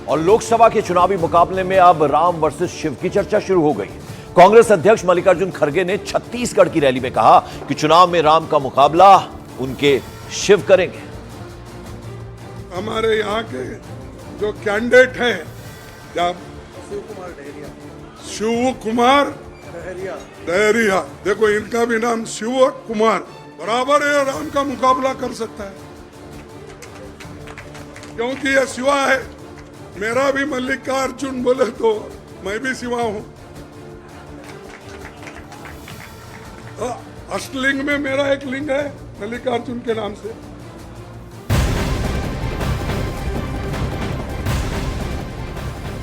और लोकसभा के चुनावी मुकाबले में अब राम वर्सेस शिव की चर्चा शुरू हो गई। कांग्रेस अध्यक्ष मल्लिकार्जुन खड़गे ने छत्तीसगढ़ की रैली में कहा कि चुनाव में राम का मुकाबला उनके शिव करेंगे। हमारे यहाँ के जो कैंडिडेट हैं, क्या शिव कुमार डहरिया, देखो इनका भी नाम शिव कुमार बराबर है, राम का मुकाबला कर सकता है क्योंकि ये शिवा है। मेरा भी मल्लिकार्जुन बोले तो मैं भी शिवा हूं। अष्टलिंग में मेरा एक लिंग है मल्लिकार्जुन के नाम से।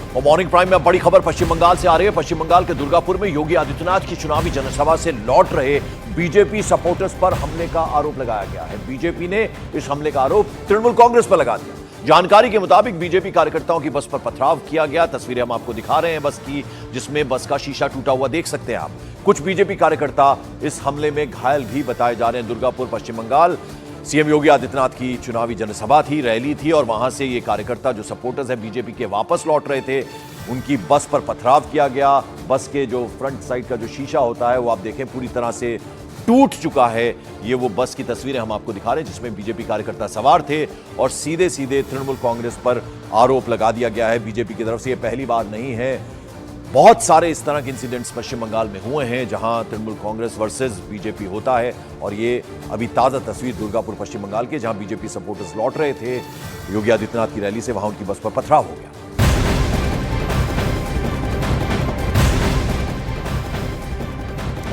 और मॉर्निंग प्राइम में बड़ी खबर पश्चिम बंगाल से आ रही है। पश्चिम बंगाल के दुर्गापुर में योगी आदित्यनाथ की चुनावी जनसभा से लौट रहे बीजेपी सपोर्टर्स पर हमले का आरोप लगाया गया है। बीजेपी ने इस हमले का आरोप तृणमूल कांग्रेस पर लगा दिया। जानकारी के मुताबिक बीजेपी कार्यकर्ताओं की बस पर पथराव किया गया। तस्वीरें हम आपको दिखा रहे हैं बस की, जिसमें बस का शीशा टूटा हुआ देख सकते हैं आप। कुछ बीजेपी कार्यकर्ता इस हमले में घायल भी बताए जा रहे हैं। दुर्गापुर पश्चिम बंगाल, सीएम योगी आदित्यनाथ की चुनावी जनसभा थी, रैली थी और वहां से ये कार्यकर्ता जो सपोर्टर्स हैं बीजेपी के वापस लौट रहे थे, उनकी बस पर पथराव किया गया। बस के जो फ्रंट साइड का जो शीशा होता है वो आप देखें पूरी तरह से टूट चुका है। ये वो बस की तस्वीरें हम आपको दिखा रहे हैं जिसमें बीजेपी कार्यकर्ता सवार थे और सीधे सीधे तृणमूल कांग्रेस पर आरोप लगा दिया गया है बीजेपी की तरफ से। ये पहली बार नहीं है, बहुत सारे इस तरह के इंसिडेंट्स पश्चिम बंगाल में हुए हैं जहां तृणमूल कांग्रेस वर्सेस बीजेपी होता है। और ये अभी ताजा तस्वीर दुर्गापुर पश्चिम बंगाल के, जहां बीजेपी सपोर्टर्स लौट रहे थे योगी आदित्यनाथ की रैली से, वहां उनकी बस पर पथराव हो गया।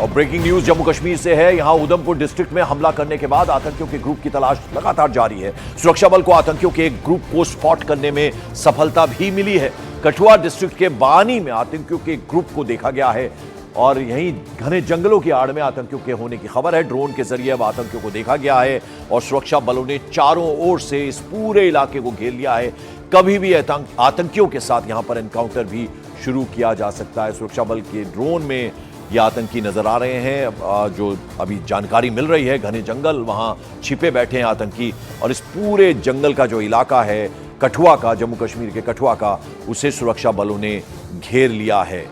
और ब्रेकिंग न्यूज जम्मू कश्मीर से है। यहां उधमपुर डिस्ट्रिक्ट में हमला करने के बाद आतंकियों के ग्रुप की तलाश लगातार जारी है। सुरक्षा बल को आतंकियों के एक ग्रुप को स्पॉट करने में सफलता भी मिली है। कठुआ डिस्ट्रिक्ट के बानी में आतंकियों के ग्रुप को देखा गया है और यहीं घने जंगलों की आड़ में आतंकियों के होने की खबर है। ड्रोन के जरिए अब आतंकियों को देखा गया है और सुरक्षा बलों ने चारों ओर से इस पूरे इलाके को घेर लिया है। कभी भी आतंकियों के साथ यहां पर एनकाउंटर भी शुरू किया जा सकता है। सुरक्षा बल के ड्रोन में ये आतंकी नजर आ रहे हैं। जो अभी जानकारी मिल रही है, घने जंगल, वहां छिपे बैठे हैं आतंकी और इस पूरे जंगल का जो इलाका है कठुआ का, जम्मू कश्मीर के कठुआ का, उसे सुरक्षा बलों ने घेर लिया है।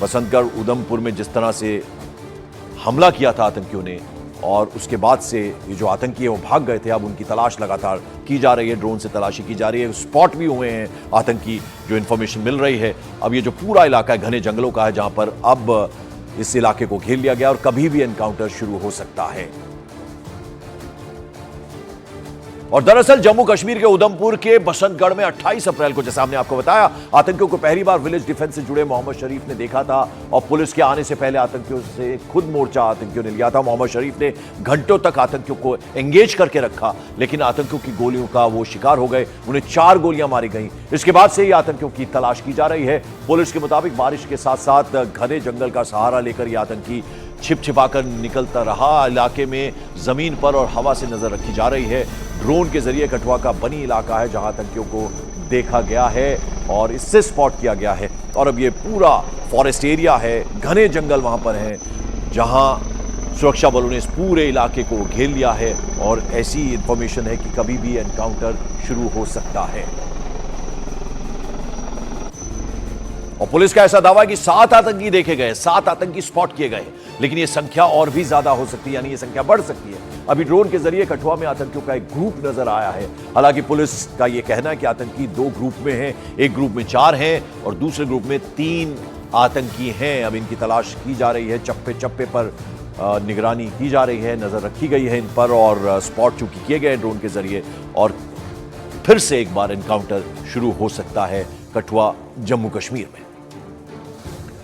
बसंतगढ़ उधमपुर में जिस तरह से हमला किया था आतंकियों ने और उसके बाद से ये जो आतंकी है वो भाग गए थे, अब उनकी तलाश लगातार की जा रही है, ड्रोन से तलाशी की जा रही है। स्पॉट भी हुए हैं आतंकी, जो इन्फॉर्मेशन मिल रही है। अब ये जो पूरा इलाका है घने जंगलों का है जहां पर अब इस इलाके को घेर लिया गया और कभी भी एनकाउंटर शुरू हो सकता है। और दरअसल जम्मू कश्मीर के उधमपुर के बसंतगढ़ में 28 अप्रैल को, जैसा हमने आपको बताया, आतंकियों को पहली बार विलेज डिफेंस से जुड़े मोहम्मद शरीफ ने देखा था और पुलिस के आने से पहले आतंकियों से खुद मोर्चा आतंकियों ने लिया था। मोहम्मद शरीफ ने घंटों तक आतंकियों को एंगेज करके रखा, लेकिन आतंकियों की गोलियों का वो शिकार हो गए। उन्हें 4 गोलियां मारी गई। इसके बाद से ही आतंकियों की तलाश की जा रही है। पुलिस के मुताबिक बारिश के साथ साथ घने जंगल का सहारा लेकर ये आतंकी छिप छिपाकर निकलता रहा। इलाके में जमीन पर और हवा से नजर रखी जा रही है। ड्रोन के जरिए कठुआ का बनी इलाका है जहां आतंकियों को देखा गया है और इससे स्पॉट किया गया है। और अब ये पूरा फॉरेस्ट एरिया है, घने जंगल वहां पर हैं जहां सुरक्षा बलों ने इस पूरे इलाके को घेर लिया है और ऐसी इंफॉर्मेशन है कि कभी भी एनकाउंटर शुरू हो सकता है। और पुलिस का ऐसा दावा है कि 7 आतंकी देखे गए, 7 आतंकी स्पॉट किए गए, लेकिन ये संख्या और भी ज्यादा हो सकती है, यानी ये संख्या बढ़ सकती है। अभी ड्रोन के जरिए कठुआ में आतंकियों का एक ग्रुप नजर आया है। हालांकि पुलिस का ये कहना है कि आतंकी 2 ग्रुप में हैं, एक ग्रुप में 4 हैं और दूसरे ग्रुप में 3 आतंकी हैं। अब इनकी तलाश की जा रही है, चप्पे चप्पे पर निगरानी की जा रही है, नजर रखी गई है इन पर और स्पॉट चूंकि किए गए ड्रोन के जरिए और फिर से एक बार एनकाउंटर शुरू हो सकता है कठुआ जम्मू कश्मीर में।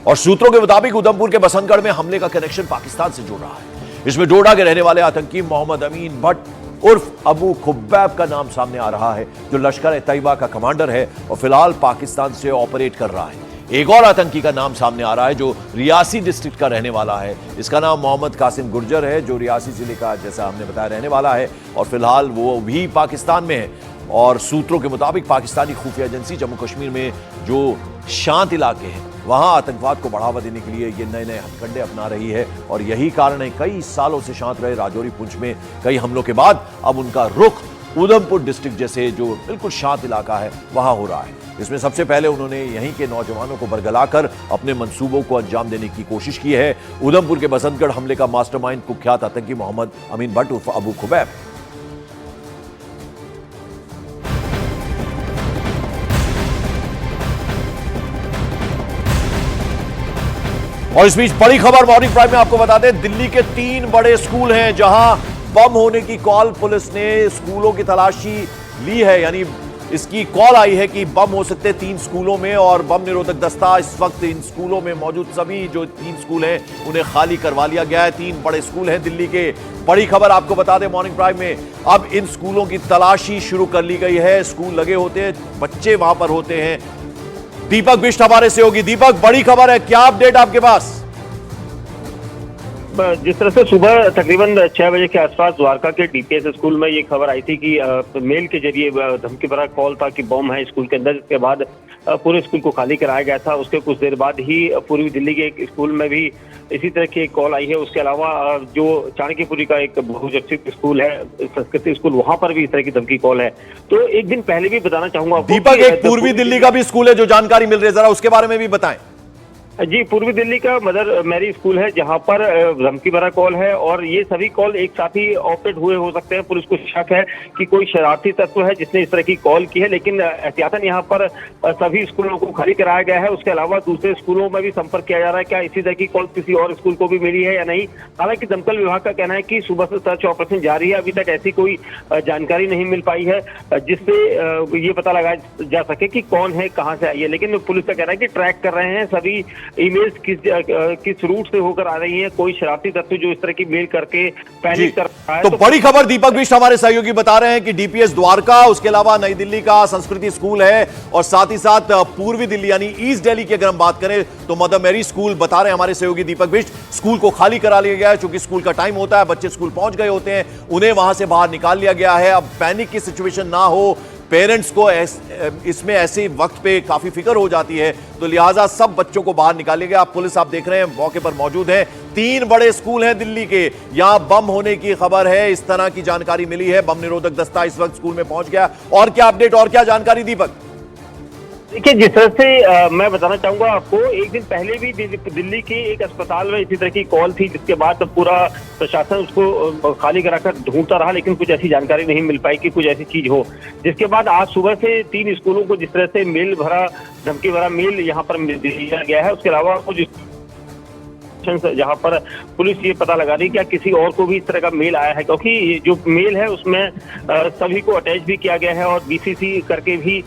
और सूत्रों के मुताबिक उधमपुर के बसंतगढ़ में हमले का कनेक्शन पाकिस्तान से जुड़ रहा है। इसमें डोडा के रहने वाले आतंकी मोहम्मद अमीन भट्ट उर्फ अबू खुब्बैब का नाम सामने आ रहा है, जो लश्कर ए तैयबा का कमांडर है और फिलहाल पाकिस्तान से ऑपरेट कर रहा है। एक और आतंकी का नाम सामने आ रहा है जो रियासी डिस्ट्रिक्ट का रहने वाला है। इसका नाम मोहम्मद कासिम गुर्जर है, जो रियासी जिले का, जैसा हमने बताया, रहने वाला है और फिलहाल वो भी पाकिस्तान में है। और सूत्रों के मुताबिक पाकिस्तानी खुफिया एजेंसी जम्मू कश्मीर में जो शांत इलाके हैं वहां आतंकवाद को बढ़ावा देने के लिए ये नए नए हथकंडे अपना रही है और यही कारण है कई सालों से शांत रहे राजौरी पुंछ में कई हमलों के बाद अब उनका रुख उधमपुर डिस्ट्रिक्ट जैसे जो बिल्कुल शांत इलाका है वहां हो रहा है। इसमें सबसे पहले उन्होंने यहीं के नौजवानों को बरगलाकर अपने मंसूबों को अंजाम देने की कोशिश की है। उधमपुर के बसंतगढ़ हमले का मास्टरमाइंड कुख्यात आतंकी मोहम्मद अमीन भट्ट उर्फ अबू खुबैब। और इस बीच बड़ी खबर मॉर्निंग प्राइम में आपको बता दें, दिल्ली के 3 बड़े स्कूल हैं जहां बम होने की कॉल पुलिस ने स्कूलों की तलाशी ली है। यानी इसकी कॉल आई है कि बम हो सकते 3 स्कूलों में और बम निरोधक दस्ता इस वक्त इन स्कूलों में मौजूद सभी जो 3 स्कूल हैं उन्हें खाली करवा लिया गया है। 3 बड़े स्कूल हैं दिल्ली के। बड़ी खबर आपको बता दें मॉर्निंग प्राइम में, अब इन स्कूलों की तलाशी शुरू कर ली गई है। स्कूल लगे होते हैं, बच्चे वहां पर होते हैं। दीपक बिष्ट हमारे सहयोगी। दीपक, बड़ी खबर है, क्या अपडेट आपके पास? जिस तरह से सुबह तकरीबन 6 बजे के आसपास द्वारका के डीपीएस स्कूल में ये खबर आई थी कि मेल के जरिए धमकी भरा कॉल था कि बम है स्कूल के अंदर, जिसके बाद पूरे स्कूल को खाली कराया गया था। उसके कुछ देर बाद ही पूर्वी दिल्ली के एक स्कूल में भी इसी तरह की एक कॉल आई है। उसके अलावा जो चाणक्यपुरी का एक बहुचर्चित स्कूल है, संस्कृति स्कूल, वहां पर भी इस तरह की धमकी कॉल है। तो एक दिन पहले भी बताना चाहूंगा दीपक, एक पूर्वी दिल्ली का भी स्कूल है जो जानकारी मिल रही है, जरा उसके बारे में भी बताएं। जी, पूर्वी दिल्ली का मदर मैरी स्कूल है जहां पर धमकी भरा कॉल है और ये सभी कॉल एक साथ ही ऑपरेट हुए हो सकते हैं। पुलिस को शक है कि कोई शरारती तत्व है जिसने इस तरह की कॉल की है, लेकिन एहतियातन यहाँ पर सभी स्कूलों को खाली कराया गया है। उसके अलावा दूसरे स्कूलों में भी संपर्क किया जा रहा है, क्या इसी तरह की कॉल किसी और स्कूल को भी मिली है या नहीं। हालांकि दमकल विभाग का कहना है कि सुबह से सर्च ऑपरेशन जारी है, अभी तक ऐसी कोई जानकारी नहीं मिल पाई है जिससे ये पता लगाया जा सके कि कौन है, कहाँ से आई है। लेकिन पुलिस का कहना है कि ट्रैक कर रहे हैं, सभी ईमेल्स किस रूट से होकर आ रही है, कोई शरारती तत्व जो इस तरह की मेल करके पैनिक कर रहा है। तो बड़ी खबर दीपक बिष्ट हमारे सहयोगी बता रहे हैं कि डीपीएस द्वारका, उसके अलावा नई दिल्ली का संस्कृति स्कूल है और साथ ही साथ पूर्वी दिल्ली यानी ईस्ट दिल्ली की अगर हम बात करें तो मदर मैरी स्कूल, बता रहे हैं हमारे सहयोगी दीपक बिष्ट, स्कूल को खाली करा लिया गया है। चूंकि स्कूल का टाइम होता है, बच्चे स्कूल पहुंच गए होते हैं, उन्हें वहां से बाहर निकाल लिया गया है। अब पैनिक की सिचुएशन ना हो, पेरेंट्स को इसमें ऐसे वक्त पे काफी फिक्र हो जाती है, तो लिहाजा सब बच्चों को बाहर निकाल लिया गया। पुलिस आप देख रहे हैं मौके पर मौजूद है। 3 बड़े स्कूल हैं दिल्ली के, यहां बम होने की खबर है, इस तरह की जानकारी मिली है। बम निरोधक दस्ता इस वक्त स्कूल में पहुंच गया। और क्या अपडेट और क्या जानकारी दीपक? देखिए, जिस तरह से मैं बताना चाहूंगा आपको, एक दिन पहले भी दिल्ली के एक अस्पताल में इसी तरह की कॉल थी, जिसके बाद पूरा प्रशासन उसको खाली कराकर ढूंढता रहा, लेकिन कुछ ऐसी जानकारी नहीं मिल पाई कि कुछ ऐसी चीज हो। जिसके बाद आज सुबह से 3 स्कूलों को जिस तरह से मेल भरा, धमकी भरा मेल यहाँ पर दिया गया है। उसके अलावा कुछ जहां पर पुलिस ये पता लगा रही है क्या किसी और को भी इस तरह का मेल आया है, क्योंकि जो मेल है उसमें सभी को अटैच भी किया गया है और बीसीसी करके भी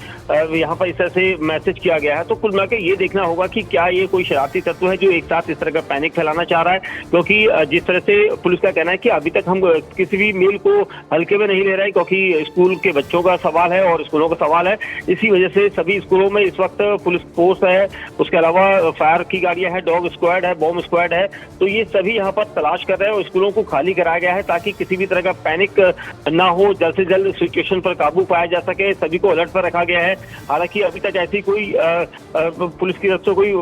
यहाँ पर इस तरह से मैसेज किया गया है। तो कुल मिलाकर ये देखना होगा कि क्या ये कोई शरारती तत्व है जो एक साथ इस तरह का पैनिक फैलाना चाह रहा है, क्योंकि जिस तरह से पुलिस का कहना है कि अभी तक हम किसी भी मेल को हल्के में नहीं ले रहे, क्योंकि स्कूल के बच्चों का सवाल है और स्कूलों का सवाल है। इसी वजह से सभी स्कूलों में इस वक्त पुलिस फोर्स है, उसके अलावा फायर की गाड़ियां हैं, डॉग स्क्वाड है, बॉम्ब स्क्वाड है। तो ये सभी यहाँ पर तलाश कर रहे हैं और स्कूलों को खाली कराया गया है ताकि किसी भी तरह का पैनिक ना हो, जल्द से जल्द सिचुएशन पर काबू पाया जा सके। सभी को अलर्ट पर रखा गया है। हालांकि अभी तक ऐसी कोई पुलिस की तरफ से कोई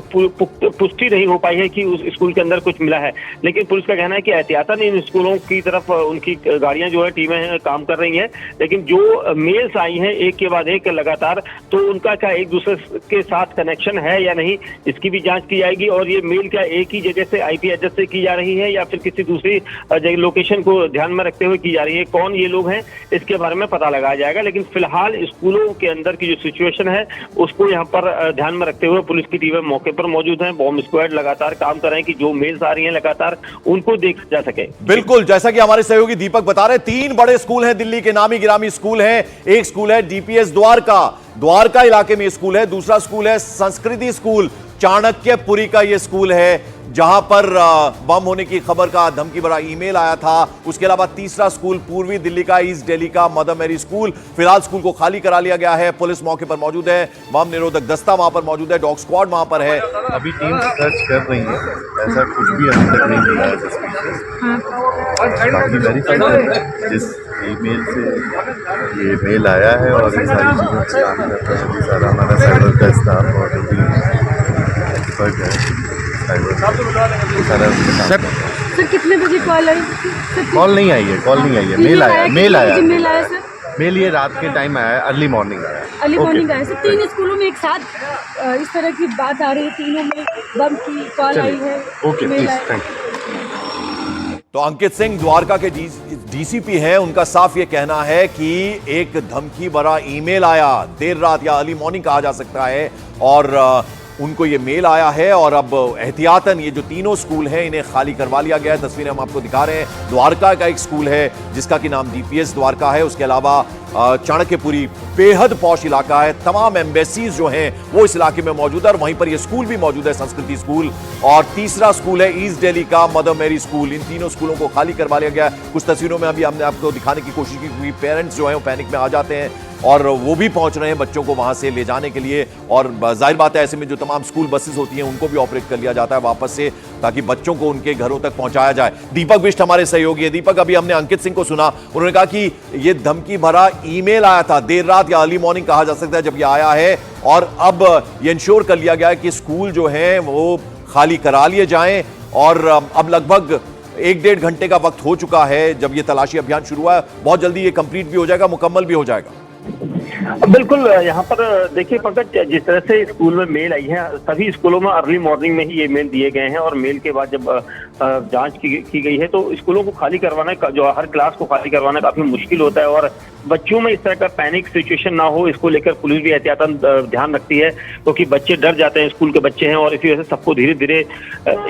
पुष्टि नहीं हो पाई है कि उस स्कूल के अंदर कुछ मिला है, लेकिन पुलिस का कहना है कि एहतियातन इन स्कूलों की तरफ उनकी गाड़ियां जो है, टीमें काम कर रही हैं। लेकिन जो मेल्स आई हैं एक के बाद एक लगातार, तो उनका क्या एक दूसरे के साथ कनेक्शन है या नहीं, इसकी भी जांच की जाएगी। और ये मेल क्या एक ही जगह से आईपी एड्रेस से की जा रही है या फिर किसी दूसरी लोकेशन को ध्यान में रखते हुए की जा रही है, कौन ये लोग हैं इसके बारे में पता लगाया जाएगा। लेकिन फिलहाल स्कूलों के अंदर की जो सिचुएशन है उसको यहाँ पर ध्यान में रखते हुए पुलिस की टीमें मौके पर मौजूद हैं, बॉम्ब स्क्वाड लगातार काम कर रहे हैं कि जो मेल्स आ रही हैं लगातार उनको देखा जा सके। बिल्कुल, जैसा कि हमारे सहयोगी दीपक बता रहे, 3 बड़े स्कूल हैं दिल्ली के, नामी गिरामी स्कूल हैं। एक स्कूल है डीपीएस द्वारका इलाके में स्कूल है। दूसरा स्कूल है संस्कृति स्कूल, चाणक्यपुरी का यह स्कूल है जहां पर बम होने की खबर का धमकी भरा ईमेल आया था। उसके अलावा तीसरा स्कूल पूर्वी दिल्ली का ईस्ट दिल्ली का मदर मैरी स्कूल। फिलहाल स्कूल को खाली करा लिया गया है। पुलिस मौके पर मौजूद है, बम निरोधक दस्ता वहां पर मौजूद है, डॉग स्क्वाड वहां पर है। अभी टीम सर्च कर रही है, ऐसा कुछ भी अभी तक नहीं मिला है। बाकी वेरीफाई है जिस ईमेल से ये मेल आया है और इन सारी चीज़ों से काम करते हैं। अभी सारा हमारा साइबर का स्टाफ और जो भी एक्सपर्ट है सर कितने बजे कॉल आई? कॉल नहीं आई है, मेल आया सर। मेल ये रात के टाइम आया है, अर्ली मॉर्निंग आया है। Early Okay. मॉर्निंग आए, 3 स्कूलों में एक साथ इस तरह की बात आ रही है, तीनों में बम की कॉल आई है। ओके मेल प्लीज, आया। Thank you. तो अंकित सिंह द्वारका के डीसीपी हैं, उनका साफ ये कहना है कि एक धमकी भरा ईमेल आया देर रात या अर्ली मॉर्निंग कहा जा सकता है, और उनको ये मेल आया है और अब एहतियातन ये जो तीनों स्कूल हैं इन्हें खाली करवा लिया गया है। तस्वीरें हम आपको दिखा रहे हैं। द्वारका का एक स्कूल है जिसका कि नाम डीपीएस द्वारका है, उसके अलावा चाणक्यपुरी बेहद पॉश इलाका है, तमाम एम्बेसीज जो हैं वो इस इलाके में मौजूद है और वहीं पर ये स्कूल भी मौजूद है, संस्कृति स्कूल। और तीसरा स्कूल है ईस्ट दिल्ली का मदर मेरी स्कूल। इन तीनों स्कूलों को खाली करवा लिया गया है। कुछ तस्वीरों में अभी हमने आपको दिखाने की कोशिश की, क्योंकि पेरेंट्स जो हैं वो पैनिक में आ जाते हैं और वो भी पहुंच रहे हैं बच्चों को वहां से ले जाने के लिए। और जाहिर बात है ऐसे में जो तमाम स्कूल बसेस होती हैं उनको भी ऑपरेट कर लिया जाता है वापस से, ताकि बच्चों को उनके घरों तक पहुंचाया जाए। दीपक बिष्ट हमारे सहयोगी है। दीपक, अभी हमने अंकित सिंह को सुना, उन्होंने कहा कि ये धमकी भरा ईमेल आया था देर रात या अर्ली मॉर्निंग कहा जा सकता है जब ये आया है, और अब ये इंश्योर कर लिया गया है कि स्कूल जो है वो खाली करा लिए जाएं। और अब लगभग 1-1.5 घंटे का वक्त हो चुका है जब ये तलाशी अभियान शुरू हुआ है। बहुत जल्दी ये कंप्लीट भी हो जाएगा, मुकम्मल भी हो जाएगा। बिल्कुल, यहाँ पर देखिए पंकज, जिस तरह से स्कूल में मेल आई है, सभी स्कूलों में अर्ली मॉर्निंग में ही ये मेल दिए गए हैं और मेल के बाद जब जांच की गई है तो स्कूलों को खाली करवाना, जो हर क्लास को खाली करवाना काफी मुश्किल होता है और बच्चों में इस तरह का पैनिक सिचुएशन ना हो, इसको लेकर पुलिस भी एहतियातन ध्यान रखती है, क्योंकि बच्चे डर जाते हैं, स्कूल के बच्चे हैं, और इसी वजह से सबको धीरे धीरे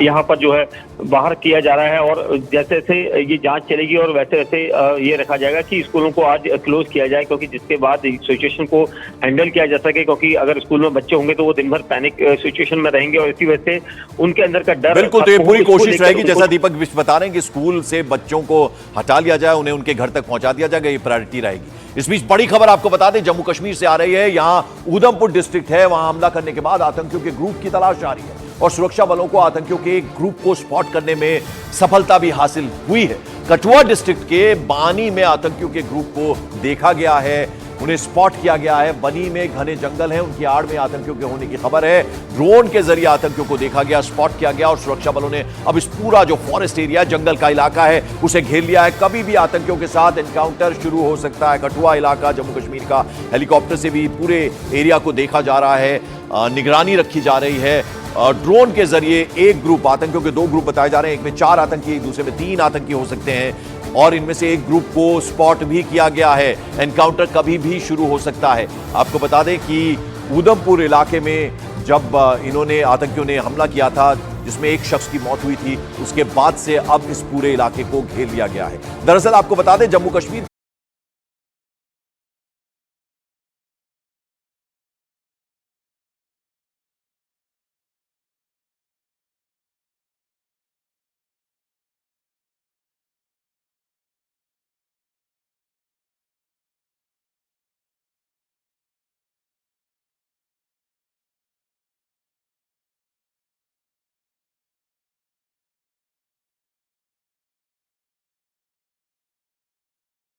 यहाँ पर जो है बाहर किया जा रहा है। और जैसे जैसे ये जांच चलेगी और वैसे वैसे ये रखा जाएगा कि स्कूलों को आज क्लोज किया जाए, क्योंकि जिसके बाद सिचुएशन को हैंडल किया जा सके, क्योंकि अगर स्कूल में बच्चे होंगे तो वो दिन भर पैनिक सिचुएशन में रहेंगे और इसी वजह से उनके अंदर का डर। बिल्कुल, तो ये पूरी कोशिश रहेगी, जैसा दीपक बिष्ट बता रहे हैं, कि स्कूल से बच्चों को हटा लिया जाए, उन्हें उनके घर तक पहुंचा दिया जाएगा, ये प्रायोरिटी रहेगी। इस बीच बड़ी खबर आपको बता दें, जम्मू कश्मीर से आ रही है। यहां उधमपुर डिस्ट्रिक्ट है, वहां हमला करने के बाद आतंकियों के ग्रुप की तलाश जारी है और सुरक्षा बलों को आतंकियों के एक ग्रुप को स्पॉट करने में सफलता भी हासिल हुई है। कठुआ डिस्ट्रिक्ट के बानी में आतंकियों के ग्रुप को देखा गया है, उन्हें स्पॉट किया गया है। बनी में घने जंगल हैं, उनकी आड़ में आतंकियों के होने की खबर है। ड्रोन के जरिए आतंकियों को देखा गया, स्पॉट किया गया और सुरक्षा बलों ने अब इस पूरा जो फॉरेस्ट एरिया, जंगल का इलाका है, उसे घेर लिया है। कभी भी आतंकियों के साथ एनकाउंटर शुरू हो सकता है। कठुआ इलाका जम्मू कश्मीर का, हेलीकॉप्टर से भी पूरे एरिया को देखा जा रहा है, निगरानी रखी जा रही है। ड्रोन के जरिए एक ग्रुप, आतंकियों के 2 ग्रुप बताए जा रहे हैं, एक में 4 आतंकी, दूसरे में 3 आतंकी हो सकते हैं और इनमें से एक ग्रुप को स्पॉट भी किया गया है। एनकाउंटर कभी भी शुरू हो सकता है। आपको बता दें कि उधमपुर इलाके में जब इन्होंने, आतंकियों ने हमला किया था जिसमें एक शख्स की मौत हुई थी, उसके बाद से अब इस पूरे इलाके को घेर लिया गया है। दरअसल आपको बता दें, जम्मू कश्मीर